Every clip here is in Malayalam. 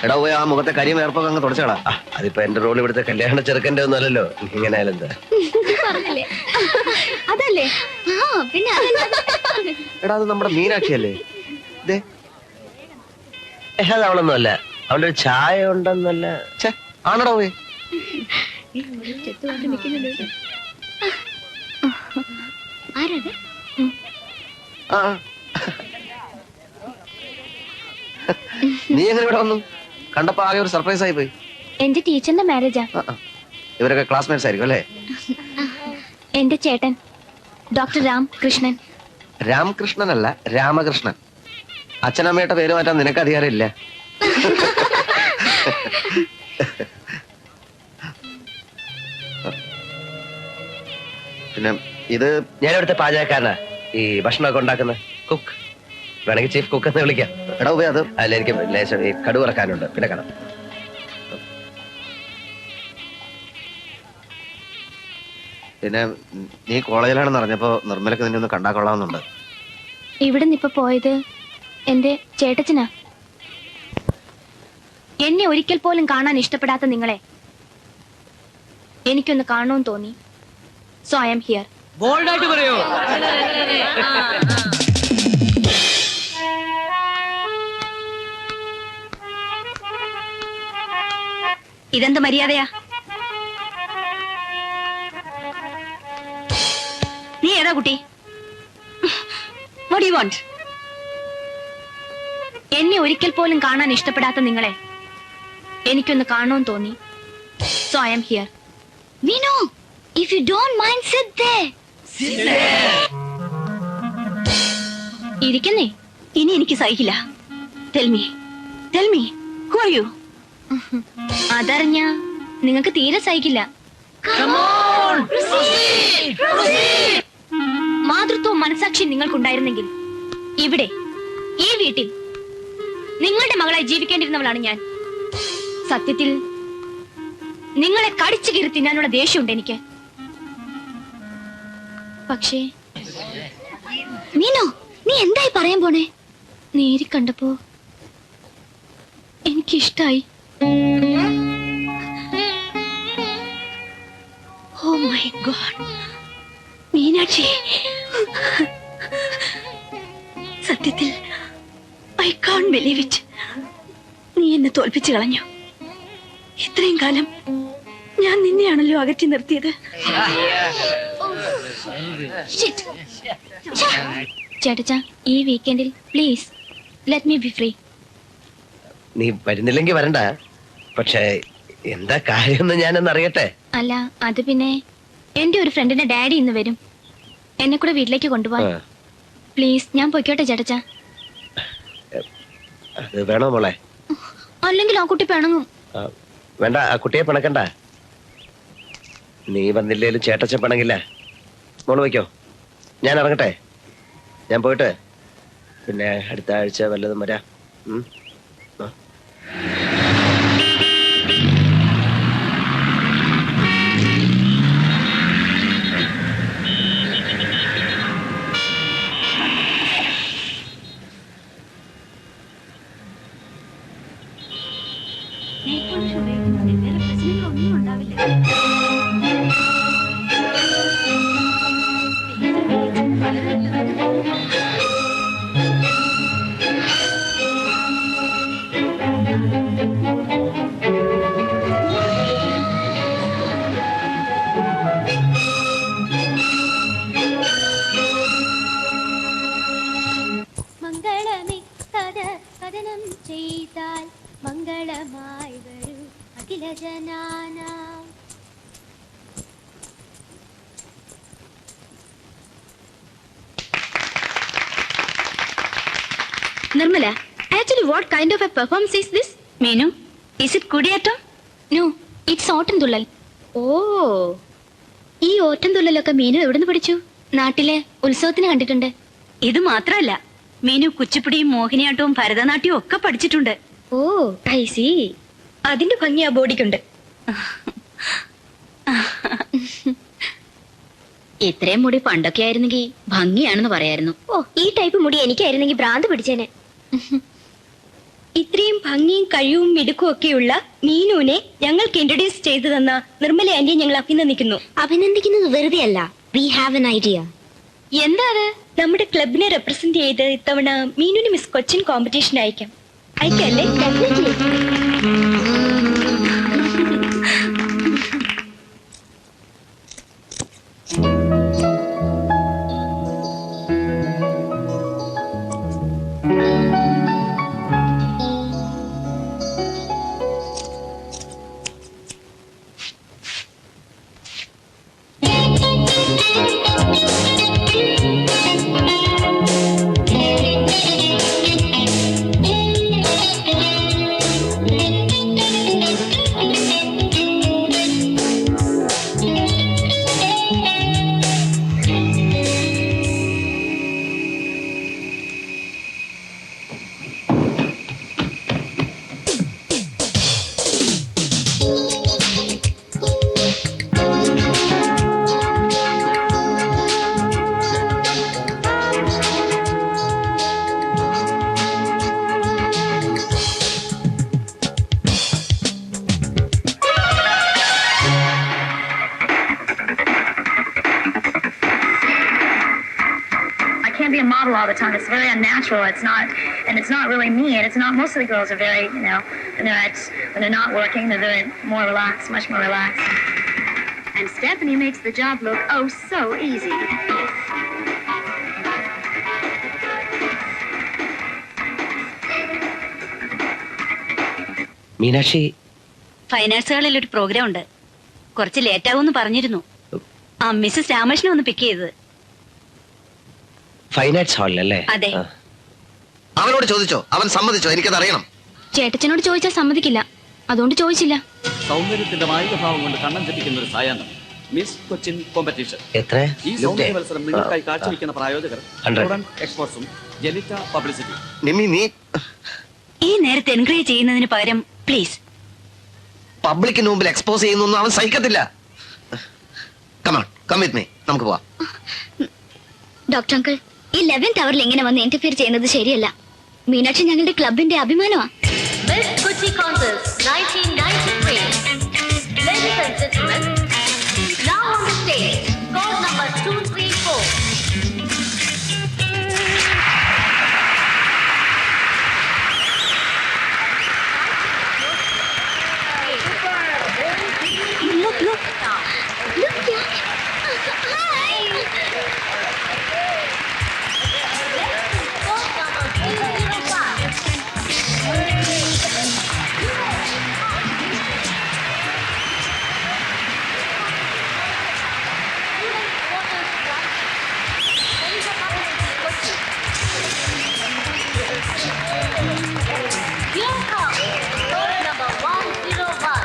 എടാ പോയി ആ മുഖത്തെ കരിയും വേർപ്പൊക്കെ അങ്ങ് തുടച്ചോളാം. അതിപ്പോ എന്റെ റോൾ ഇവിടുത്തെ കല്യാണ ചെറുക്കന്റെ ഒന്നും അല്ലല്ലോ. ഇങ്ങനെ ആയാലും എന്താ? അതല്ലേ? പിന്നെ എടാ അത് നമ്മുടെ മീനാക്ഷി അല്ലേ? അത് അവളൊന്നും അല്ല. അവളുടെ ഒരു ചായ ഉണ്ടെന്നല്ല. ആണടാ പോയി. ആരത്? നീ എങ്ങനെ ഇവിടെ വന്നു? കണ്ടപ്പോ ആകെ ഒരു സർപ്രൈസ് ആയി പോയി. എന്റെ ടീച്ചറിന്റെ മാരേജാ. ഇവരൊക്കെ ക്ലാസ്മേറ്റ്സ് ആയിരിക്കും അല്ലേ? എന്റെ ചേട്ടൻ ഡോക്ടർ രാംകൃഷ്ണൻ. രാമകൃഷ്ണൻ അല്ല, രാമകൃഷ്ണൻ. അച്ഛനമ്മയുടെ പേര് മാറ്റാൻ നിനക്ക് അധികാരമില്ല. പിന്നെ ഇത് ഞാൻ ഇവിടുത്തെ പാചകക്കാരനാ. ഈ ഭക്ഷണമൊക്കെ ഉണ്ടാക്കുന്ന കുക്ക്. വേണമെങ്കിൽ ചീഫ് കുക്ക് എന്ന് വിളിക്കാം. എടാ പോയി അത് അല്ല, എനിക്ക് ലേശം ഈ കടുവ് ഇറക്കാനുണ്ട്. പിന്നെ കാണാം. പിന്നെ നീ കോളേജിലാണെന്ന് അറിഞ്ഞപ്പോ നിർമ്മലക്ക് നിന്നെ ഒന്ന് കണ്ടാ കൊള്ളാവുന്നുണ്ട്. ഇവിടെ നിന്നിപ്പോ പോയത് എന്റെ ചേട്ടച്ചനാ. എന്നെ ഒരിക്കൽ പോലും കാണാൻ ഇഷ്ടപ്പെടാത്ത നിങ്ങളെ എനിക്കൊന്ന് കാണണമെന്ന് തോന്നി. So I am here. ബോൾഡായിട്ട് പറയോ? ഇതെന്ത് മര്യാദയാ? നീ ഏതാ കുട്ടി? What do you want? എന്നെ ഒരിക്കൽ പോലും കാണാൻ ഇഷ്ടപ്പെടാത്ത നിങ്ങളെ എനിക്കൊന്ന് കാണണമെന്ന് തോന്നി. So I am here. Meenu, if you don't mind, sit there. ഇരിക്കുന്നേ. ഇനി എനിക്ക് സഹിക്കില്ല. Tell me, who are you? അതറിഞ്ഞ നിങ്ങൾക്ക് തീരെ സഹിക്കില്ല. മാതൃത്വവും മനസാക്ഷി നിങ്ങൾക്കുണ്ടായിരുന്നെങ്കിൽ ഇവിടെ ഈ വീട്ടിൽ നിങ്ങളുടെ മകളായി ജീവിക്കേണ്ടിരുന്നവളാണ് ഞാൻ. സത്യത്തിൽ നിങ്ങളെ കടിച്ചു കീറി തിന്നാനുള്ള ദേഷ്യമുണ്ട് എനിക്ക്. പക്ഷേ മീനോ, നീ എന്തായി പറയാൻ പോണേ? നേരി കണ്ടപ്പോ എനിക്കിഷ്ടായി. Oh my God, മീനാക്ഷി, സത്യത്തിൽ I can't believe it. നീ എന്നെ തോൽപ്പിച്ചു കളഞ്ഞു. ഇത്രയും കാലം ഞാൻ നിന്നെയാണല്ലോ അകറ്റി നിർത്തിയത്. ചേട്ടച്ചാ, ഈ വീക്കെൻഡിൽ please let me be free. നീ വരുന്നില്ലെങ്കിൽ വരണ്ട. പക്ഷേ എന്താ കാര്യമെന്ന് ഞാനൊന്ന് അറിയട്ടെ. അല്ല, അത് പിന്നെ എന്റെ ഒരു ഫ്രണ്ടിന്റെ ഡാഡി ഇന്ന് വരും. എന്നെ കൂടെ വീട്ടിലേക്ക് കൊണ്ടുപോവാൻ. പ്ലീസ്, ഞാൻ പൊയ്ക്കോട്ടെ ചേട്ടച്ചാ. അത് വേണോ മോളെ? അല്ലെങ്കിൽ ആ കുട്ടി പിണങ്ങും. വേണ്ട, ആ കുട്ടിയെ പിണക്കണ്ട. നീ വന്നില്ലേലും ചേട്ടച്ച പിണങ്ങില്ല. മോള് വയ്ക്കോ, ഞാൻ ഇറങ്ങട്ടെ. ഞാൻ പോയിട്ട് പിന്നെ അടുത്ത ആഴ്ച വല്ലതും വരാം. ചെയ്താൽ മംഗളമായി വരൂ അഖില Zanana. Nirmala, actually what kind of a performance is this? Meenu, is it Kudiyattam? No, it's Ottamthullal. ഓ, ഈ ഓട്ടംതുള്ളലൊക്കെ മീനു എവിടുന്ന് പഠിച്ചു? നാട്ടിലെ ഉത്സവത്തിന് കണ്ടിട്ടുണ്ട്. ഇത് മാത്രല്ല, മീനു കുച്ചിപ്പുടിയും മോഹിനിയാട്ടവും ഭരതനാട്യവും ഒക്കെ പഠിച്ചിട്ടുണ്ട്. ഓ, ഐ സി. അതിന്റെ ഭംഗി ആ ബോഡിക്കുണ്ട്. ഇത്രയും മുടി പണ്ടൊക്കെ ആയിരുന്നെങ്കിൽ ഭംഗിയാണെന്ന് പറയായിരുന്നു. ഓ, ഈ ടൈപ്പ് മുടി എനിക്കായിരുന്നെങ്കിൽ ഭ്രാന്ത് പിടിച്ചേനെ. ഇത്രയും ഭംഗിയും കഴിവും മിടുക്കും ഒക്കെയുള്ള മീനുവിനെ ഞങ്ങൾക്ക് ഇൻട്രൊഡ്യൂസ് ചെയ്തു തന്ന നിർമ്മല ആന്റിയെ ഞങ്ങൾ അഭിനന്ദിക്കുന്നു. അഭിനന്ദിക്കുന്നത് വെറുതെ അല്ല. We have an idea. എന്താ അത്? നമ്മുടെ ക്ലബിനെ റെപ്രസെന്റ് ചെയ്ത് ഇത്തവണ മീനുവിന് മിസ് കൊച്ചിൻ കോമ്പറ്റീഷൻ അയക്കാം. അയക്കല്ലേ? Be a model all the time. It's very unnatural. It's not really me. And it's not. Most of the girls are very, when they're not working, they're very more relaxed, much more relaxed. And Stephanie makes the job look oh so easy. Meenakshi, fine ആർട്സുകളിൽ ഒരു പ്രോഗ്രാം ഉണ്ട്. കുറച്ച് ലേറ്റ് ആവുമെന്ന് പറഞ്ഞിരുന്നു. ആ മിസ്സസ് രാമകൃഷ്ണൻ ഒന്ന് പിക്ക് ചെയ്തത്. ഫൈൻ ആർട്സ് ഹാളിലല്ലേ? അതെ. അവനോട് ചോദിച്ചോ? അവൻ സമ്മതിച്ചോ? എനിക്കത് അറിയണം. ചേട്ടച്ചനോട് ചോദിച്ചാൽ സമ്മതിക്കില്ല, അതുകൊണ്ട് ചോദിച്ചില്ല. സൗന്ദര്യത്തിന്റെ മായികഭാവം കൊണ്ട് കണ്ണം തെറ്റിക്കുന്ന ഒരു സായാഹ്നം മിസ് കൊച്ചിൻ കോമ്പറ്റീഷൻ. എത്ര? ഈ സൗന്ദര്യ മത്സരം നിങ്ങൾക്കായി കാഴ്ചവെക്കുന്ന പ്രായോജകർ എക്സ്പോർട്സും ജെനിറ്റ പബ്ലിസിറ്റി. ഈ നേരത്തെ എൻകറേജ് ചെയ്യുന്നതിന് പകരം പ്ലീസ് പബ്ലിക്കിന് മുമ്പിൽ എക്സ്പോസ് ചെയ്യുന്നൊന്നും അവൻ സഹിക്കത്തില്ല. Come on, come with me. നമുക്ക് പോവാം. ഡോക്ടർ അങ്കിൾ, ഈ 11th അവറിൽ ഇങ്ങനെ വന്ന് ഇന്റർഫിയർ ചെയ്യുന്നത് ശരിയല്ല. മീനാക്ഷി ഞങ്ങളുടെ ക്ലബിന്റെ അഭിമാനമാണ്. Miss Kochi Contest 1993. Ladies and gentlemen, now on the stage, code number 234. Here comes code number 101.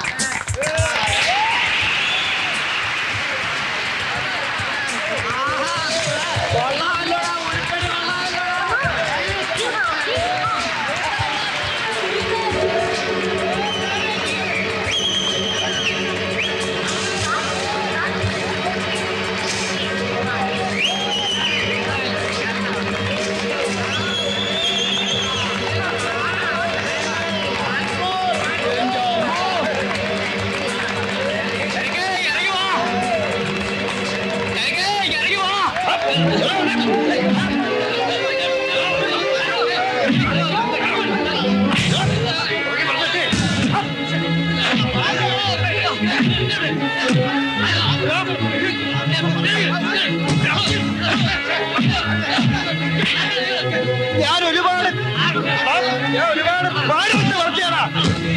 ഞാൻ ഒരുപാട്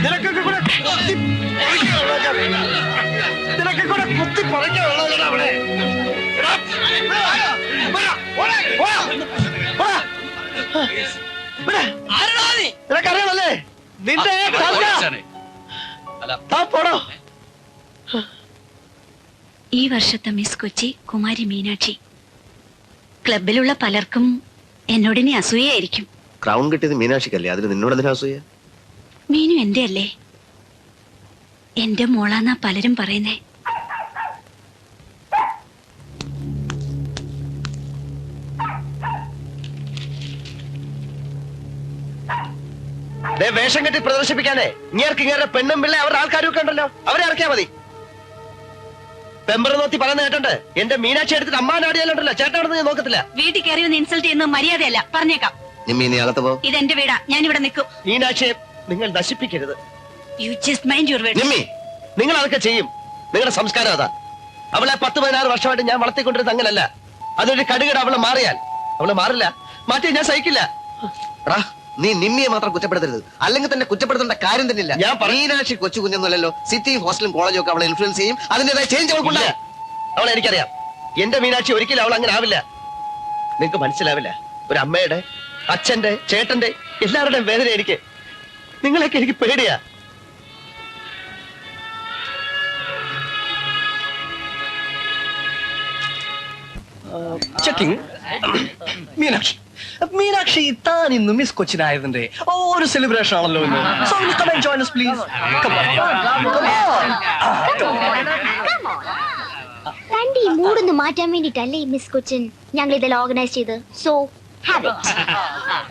നിനക്കൊക്കെ കൂടെ കുത്തി പറിക്കാനുള്ളതാണ് അവിടെ. നിനക്കറിയാമല്ലേ നിന്റെ പോടോ. ഈ വർഷത്തെ മിസ് കൊച്ചി കുമാരി മീനാക്ഷി. ക്ലബിലുള്ള പലർക്കും എന്നോടിനെ അസൂയായിരിക്കും. ക്രൗൺ കിട്ടിയത് മീനാക്ഷിക്കല്ലേ, അതിന് നിന്നോട് എന്തിനാ അസൂയ? മീനു എന്റെ അല്ലേ? എന്റെ മോളാന്നാ പലരും പറയുന്നേ. വേഷം കെട്ടി പ്രദർശിപ്പിക്കാനേ ഇങ്ങേരുടെ പെണ്ണും പിള്ളേ അവരുടെ ആൾക്കാരും ഒക്കെ ഉണ്ടല്ലോ, അവരെ ഇറക്കിയാ മതി. പെമ്പർ നോത്തി പറയുന്ന കേട്ടുണ്ട്, എന്റെ മീനാക്ഷി എടുത്തിട്ട് അമ്മാനാടിയാലുണ്ടല്ലോ ചേട്ടൻ അവിടെ നിന്ന് നോക്കത്തില്ല. വീട്ടിൽ കയറി ഒന്ന് ഇൻസൾട്ട് ചെയ്യുന്നത് മര്യാദയല്ല, പറഞ്ഞേക്കാം. നീ അകത്ത് പോ. ഇതെന്റെ വീടാ, ഞാൻ ഇവിടെ നിൽക്കും. മീനാക്ഷിയെ നിങ്ങൾ നശിപ്പിക്കരുത്. You just mind your words. Nimmi, നിങ്ങൾ അതൊക്കെ ചെയ്യും. നിങ്ങളുടെ സംസ്കാരം അതാ. അവളെ 10-16 വർഷമായിട്ട് ഞാൻ വളർത്തിക്കൊണ്ടിരുന്നത് അങ്ങനല്ല. അതൊരു കടുകട അവളെ മാറിയാൽ അവള് മാറില്ല, മാറ്റി ഞാൻ സഹിക്കില്ല. നീ നിമ്മിയെ മാത്രം കുറ്റപ്പെടുത്തരുത്, അല്ലെങ്കിൽ തന്നെ കുറ്റപ്പെടുത്തേണ്ട കാര്യം തന്നെ ഇല്ല. ഞാൻ മീനാക്ഷി കൊച്ചു കുഞ്ഞൊന്നുമല്ലോ. സിറ്റി ഹോസ്റ്റലും കോളേജും ഒക്കെ അവളെ ഇൻഫ്ലുവൻസ് ചെയ്യും. അതിന്റേതായ ചേഞ്ച് അവൾക്കുണ്ട്. അവളെ എനിക്കറിയാം. എന്റെ മീനാക്ഷി ഒരിക്കലും അവൾ അങ്ങനെ ആവില്ല. നിങ്ങക്ക് മനസ്സിലാവില്ല. ഒരു അമ്മയുടെ, അച്ഛന്റെ, ചേട്ടന്റെ എല്ലാവരുടെയും വേദന എനിക്ക്. നിങ്ങളെയൊക്കെ എനിക്ക് പേടിയാ. ചെക്കിംഗ്. മീനാക്ഷി താൻ ഇന്ന് മിസ് കൊച്ചിനായതിന്റെ ഒരു സെലിബ്രേഷൻ ആണല്ലോ ഇന്ന്. So will you come and join us, please? Come on. തന്റെ ഈ മൂടൊന്ന് മാറ്റാൻ വേണ്ടിട്ടല്ലേ മിസ് കൊച്ചിൻ ഞങ്ങൾ ഇതെല്ലാം ഓർഗനൈസ് ചെയ്ത്. So have it.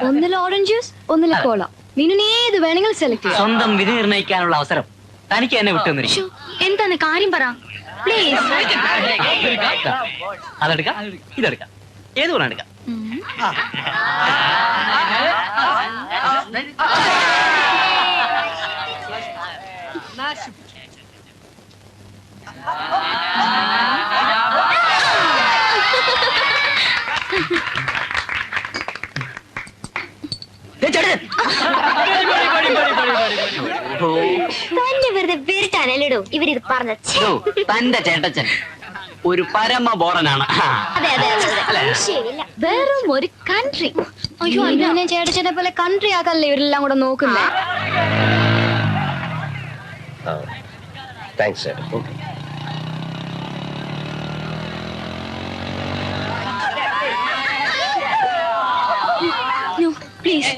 ഒന്നിൽ ഓറഞ്ച് ജ്യൂസ്, ഒന്നിൽ കോള. മീനിന് ഏത് വേണമെങ്കിലും സെലക്ട് ചെയ്യാം. സ്വന്തം വിധി നിർണ്ണയിക്കാനുള്ള അവസരം തനിക്ക് എന്നെ വിട്ടുവന്നിരിക്കും. എന്താണ് കാര്യം പറ പ്ലീസ്. അതെടുക്കാം, ഇതെടുക്കാം, ഏത് വേണം എടുക്കാം. തന്നെ വെറുതെ വെറുത്താനല്ലേടോ ഇവരിത് പറഞ്ഞ. തന്റെ ചേട്ടച്ചൻ ഒരു പരമ ബോറനാണ്. അതെ അതെ അതെ, ശരിയല്ല. വെറും ഒരു കൺട്രി. അയ്യോ, അതിനെ ചേട്ടച്ചനെ പോലെ കൺട്രി ആക്കല്ലേ ഇവരെല്ലാം കൂടെ നോക്കുന്നേ. താങ്ക്സ് ചേട്ടൻ. പ്ലീസ്.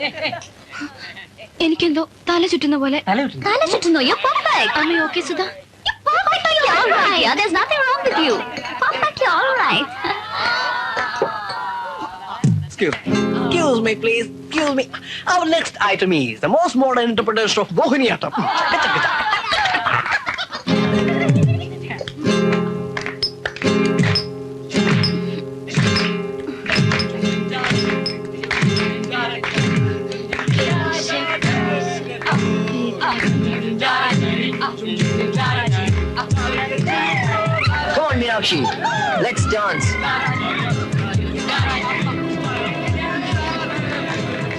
എനിക്കെന്തോ തല ചുറ്റുന്ന പോലെ. തല ചുറ്റുന്നോ? You're perfect. അമ്മ okay Sudha? You're perfectly all right. There's nothing wrong with you. Perfectly all right. Excuse me, please. Excuse me. Our next item is the most modern interpretation of Mohiniyattam. Come on, Meenakshi. Let's dance.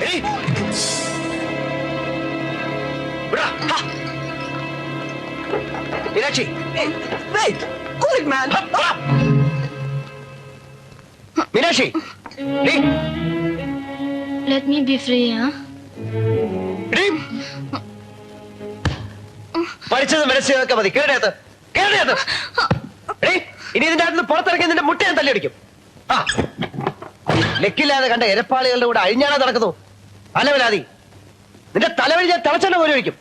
Hey! Bra! Ha! Meenakshi! Hey, wait. Cool it, man. Meenakshi! Hey! Let me be free, huh? Hey! പഠിച്ചത് മനസ്സിലാക്കാൻ മതി. കേടേത് കേടേത്. ഇനി ഇതിന്റെ അകത്ത് പുറത്തിറങ്ങി നിന്റെ മുട്ട ഞാൻ തല്ലിയടിക്കും. ആ ലെക്കില്ലാതെ കണ്ട എരപ്പാളികളുടെ കൂടെ അഴിഞ്ഞാണോ നടക്കുന്നു? അലവലാതി. നിന്റെ തലവഴി ഞാൻ തിളച്ചെണ്ണ പോലും ഒഴിക്കും.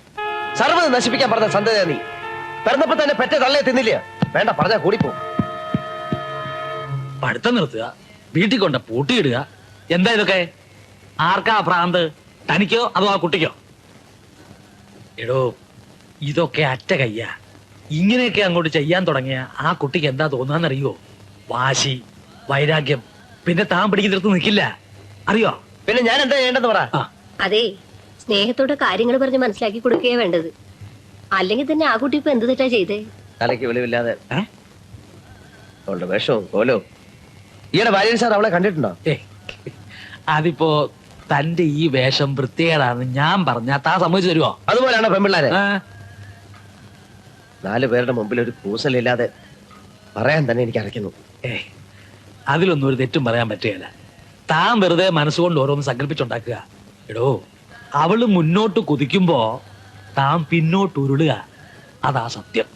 സർവ്വത് നശിപ്പിക്കാൻ പറഞ്ഞ സന്തതിയാ നീ. പിറന്നപ്പോ തന്നെ പെറ്റ തള്ളയെ തിന്നില്ല. വേണ്ട പറഞ്ഞാ കൂടിപ്പോ. പഠിത്തം നിർത്തുക, വീട്ടിൽ കൊണ്ട് പൂട്ടിയിടുക, എന്താ ഇതൊക്കെ? ആർക്കാ ഭ്രാന്ത്? തനിക്കോ അതോ ആ കുട്ടിക്കോ? എടോ, ഇതൊക്കെ അറ്റ കയ്യാ. ഇങ്ങനെയൊക്കെ അങ്ങോട്ട് ചെയ്യാൻ തുടങ്ങിയ ആ കുട്ടിക്ക് എന്താ തോന്നാന്നറിയോ? വാശി, വൈരാഗ്യം. പിന്നെ താൻ പിടിക്കുന്നിടത്ത് നിൽക്കില്ല, അറിയോ? പിന്നെ ഞാൻ എന്താ ചെയ്യേണ്ടെന്ന് പറ. അതെ, സ്നേഹത്തോടെ കാര്യങ്ങൾ പറഞ്ഞ് മനസ്സിലാക്കി കൊടുക്കുകയേ വേണ്ടത്. അല്ലെങ്കിൽ തന്നെ ആ കുട്ടി ഇപ്പൊ എന്ത് തെറ്റാ ചെയ്തേ? തലയ്ക്ക് വെളിവില്ലാതെ അവളുടെ വേഷവും കോലോ. ഈയുടെ ഭാര്യ സാർ അവളെ കണ്ടിട്ടുണ്ടോ? അതിപ്പോ തന്റെ ഈ വേഷം വൃത്തികേടാന്ന് ഞാൻ പറഞ്ഞാ താൻ സമ്മതിച്ചു തരുമോ? അതുപോലെയാണോ പെൺപിള്ളാരെ? 4 പേരുടെ മുമ്പിൽ ഒരു കൂസലില്ലാതെ പറയാൻ തന്നെ എനിക്ക് അറിയിക്കുന്നു. അതിലൊന്നും ഒരു തെറ്റും പറയാൻ പറ്റുകയില്ല. താൻ വെറുതെ മനസ്സുകൊണ്ട് ഓരോന്ന് സങ്കല്പിച്ചുണ്ടാക്കുക. എടോ, അവള് മുന്നോട്ട് കുതിക്കുമ്പോ താൻ പിന്നോട്ട് ഉരുളുക. അതാ സത്യം.